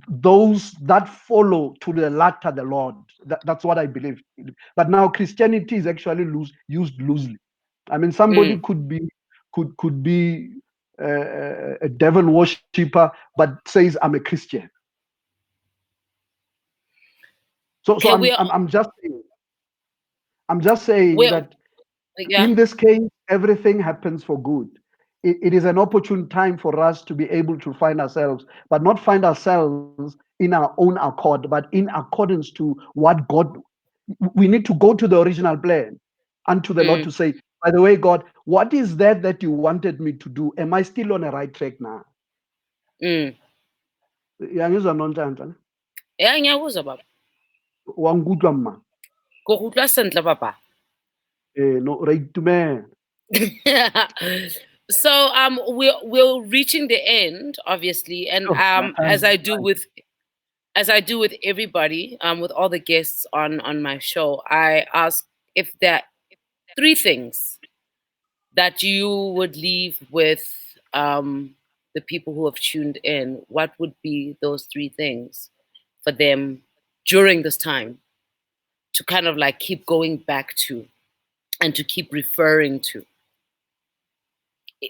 those that follow to the latter the Lord. That's what I believe. But now Christianity is actually used loosely. I mean, somebody mm. could be a devil worshipper but says, I'm a Christian. So Okay, I'm just saying we're that yeah. in this case, everything happens for good. It is an opportune time for us to be able to find ourselves, but not find ourselves in our own accord, but in accordance to what God. We need to go to the original plan and to the Lord Mm, to say, by the way, God, what is that you wanted me to do? Am I still on the right track now? mm. Uyangizwa Nonhlanhla? Yeah, ngiyakuzwa baba. Wa nkutlwa mma? Ko go utlwa sentle papa. No, re a itumela. So we're reaching the end, obviously, and Oh, as ngaphandle. I do with everybody, with all the guests on my show, I ask if there are three things that you would leave with the people who have tuned in. What would be those three things for them during this time to kind of like keep going back to and to keep referring to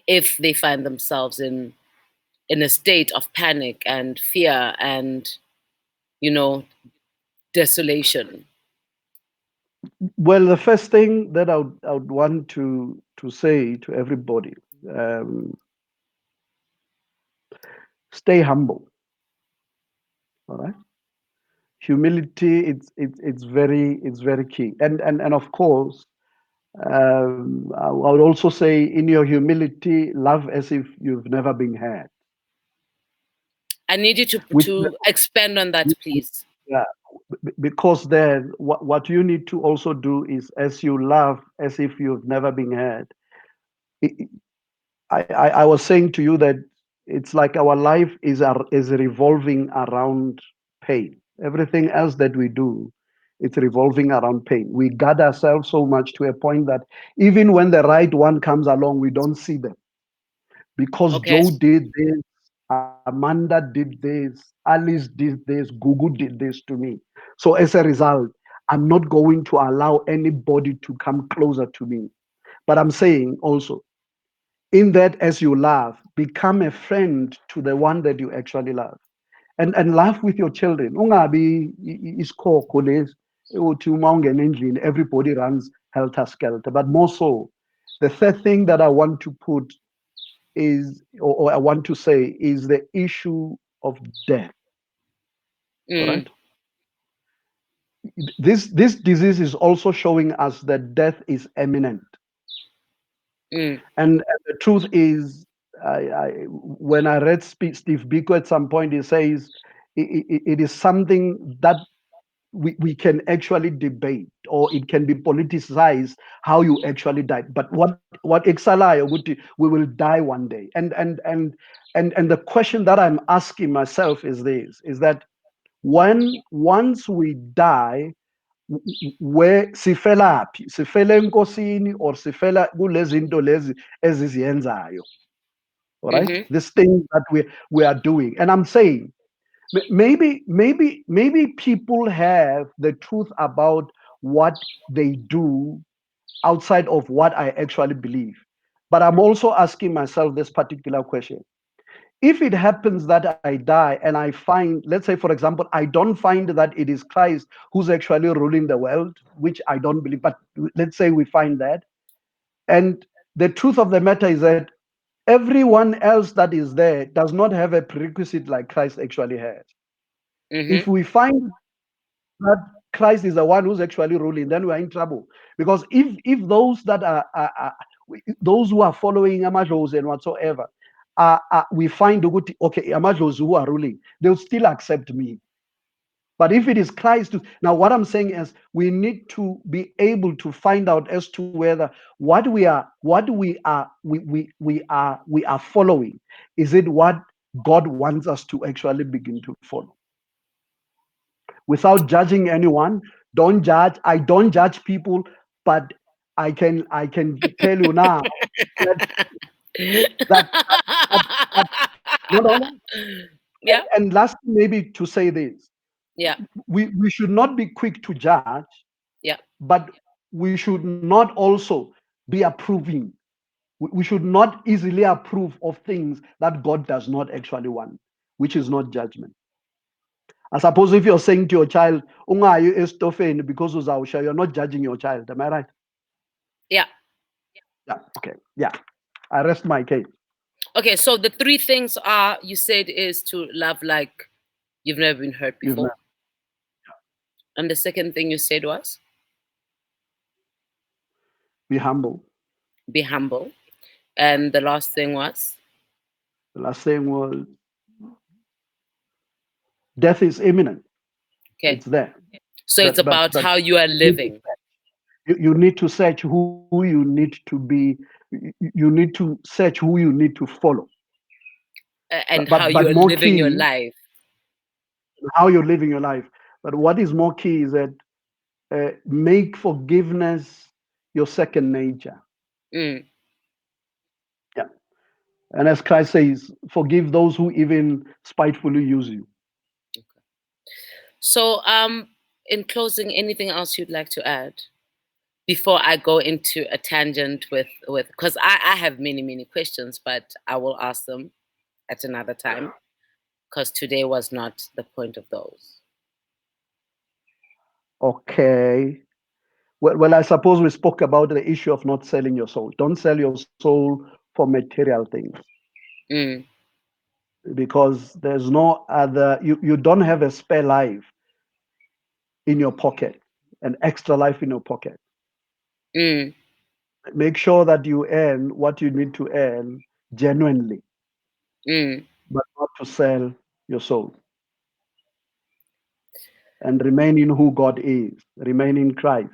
if they find themselves in a state of panic and fear and you know desolation. Well, the first thing that I would want to say to everybody, um, stay humble. All right, humility. It's very key, and of course, I would also say in your humility, love as if you've never been had. I need you Which to expand on that, please. yeah, because then what you need to also do is, as you love as if you've never been had. I was saying to you that it's like our life is revolving around pain. Everything else that we do, it's revolving around pain. We guard ourselves so much to a point that even when the right one comes along, we don't see them because Okay. Joe did this, Amanda did this, Alice did this, Gugu did this to me. So as a result, I'm not going to allow anybody to come closer to me. But I'm saying also, in that, as you love, become a friend to the one that you actually love, and laugh with your children. Ungabi isikhokho lesi uthi uma ungena endlini everybody runs helter skelter. But more so, the third thing that I want to put is, or I want to say, is the issue of death. All Mm, right, this disease is also showing us that death is imminent. mm, And the truth is, when I read Steve Biko at some point, he says it is something that we can actually debate, or it can be politicized how you actually died. But what exalayo, we will die one day. And and the question that I'm asking myself is this: is that once we die, where sifela phi? Sifela enkosini or sifela kulezi zinto lezi eziziyenzayo? All right, Mm-hmm. this thing that we are doing, and I'm saying maybe people have the truth about what they do outside of what I actually believe. But I'm also asking myself this particular question. If it happens that I die and I find, let's say, for example, I don't find that it is Christ who's actually ruling the world, which I don't believe, but let's say we find that. And the truth of the matter is that everyone else that is there does not have a prerequisite like Christ actually has. Mm-hmm. If we find that Christ is the one who's actually ruling, then we are in trouble. Because if those that those who are following Amajos and whatsoever, we find okay, Amajos who are ruling, they'll still accept me. But if it is Christ, now what I'm saying is we need to be able to find out as to whether what we are following, is it what God wants us to actually begin to follow? Without judging anyone. Don't judge. I don't judge people, but I can tell you now that that, that, that no, no, no. Yeah. And lastly, maybe to say this, Yeah. we should not be quick to judge, Yeah. but we should not also be approving. We should not easily approve of things that God does not actually want, which is not judgment. I suppose if you're saying to your child, "Ungayi estofeni because uzawusha," you're not judging your child. Am I right? Yeah. Yeah. Okay. Yeah. I rest my case. Okay. So the three things are you said is to love like you've never been hurt You've before, and the second thing you said was be humble. be humble, and the last thing was The last thing was death is imminent. okay. It's there. So it's about But how you are you need to living you need to search who you need to be. You need to search who you need to follow. and how But you are more living your key, life. how you're living your life. But what is more key is that make forgiveness your second nature. Mm. Yeah. And as Christ says, forgive those who even spitefully use you. So, in closing, anything else you'd like to add before I go into a tangent with because I have many questions, but I will ask them at another time because today was not the point of those. Okay. Well, I suppose we spoke about the issue of not selling your soul. Don't sell your soul for material things, Mm. because there's no other, you don't have a spare life in your pocket, an extra life in your pocket. Mm. Make sure that you earn what you need to earn genuinely, Mm. but not to sell your soul. And remain in who God is, remain in Christ.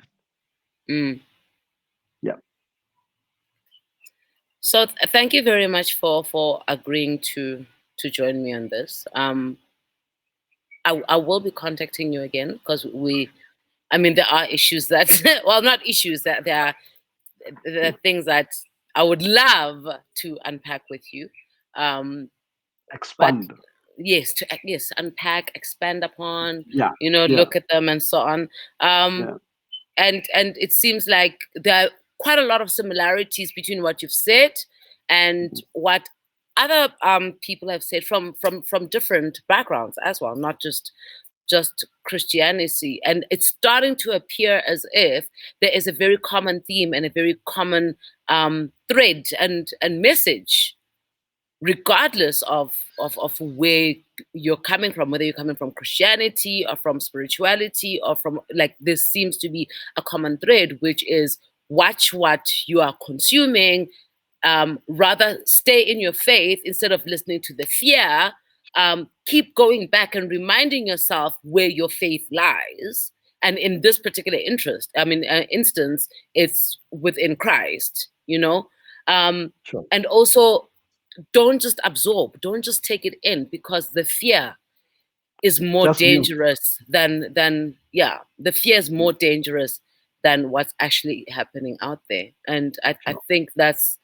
Mm. Yeah. So thank you very much for agreeing to join me on this. I will be contacting you again because I mean, there are issues that, well, not issues, that there are things that I would love to unpack with you. Um, but Expand. yes, yes, unpack, expand upon, Yeah. Yeah. look at them and so on. Um, Yeah. and it seems like there are quite a lot of similarities between what you've said and what other people have said from different backgrounds as well, not just Christianity. And it's starting to appear as if there is a very common theme and a very common thread and message, regardless of where you're coming from, whether you're coming from Christianity or from spirituality or from, like, this seems to be a common thread, which is watch what you are consuming, rather stay in your faith instead of listening to the fear. Keep going back and reminding yourself where your faith lies. And in this particular instance, it's within Christ, Sure. and also don't just absorb, don't just take it in, because the fear is more Just mute. dangerous than yeah, the fear is more dangerous than what's actually happening out there. And I think that's,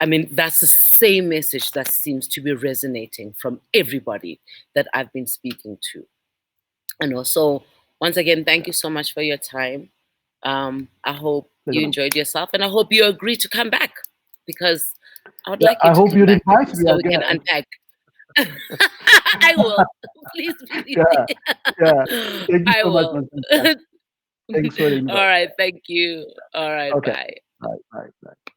I mean, that's the same message that seems to be resonating from everybody that I've been speaking to. And also, once again, thank you so much for your time. I hope you enjoyed yourself, and I hope you agree to come back, because I would like you I to hope come you back invite me so we again. can unpack. I will. Please believe Yeah, me. yeah. Thank you I so much, will. Manchester. Thanks for the All invite. right. Thank you. All right. Okay. Bye. Bye, bye, bye.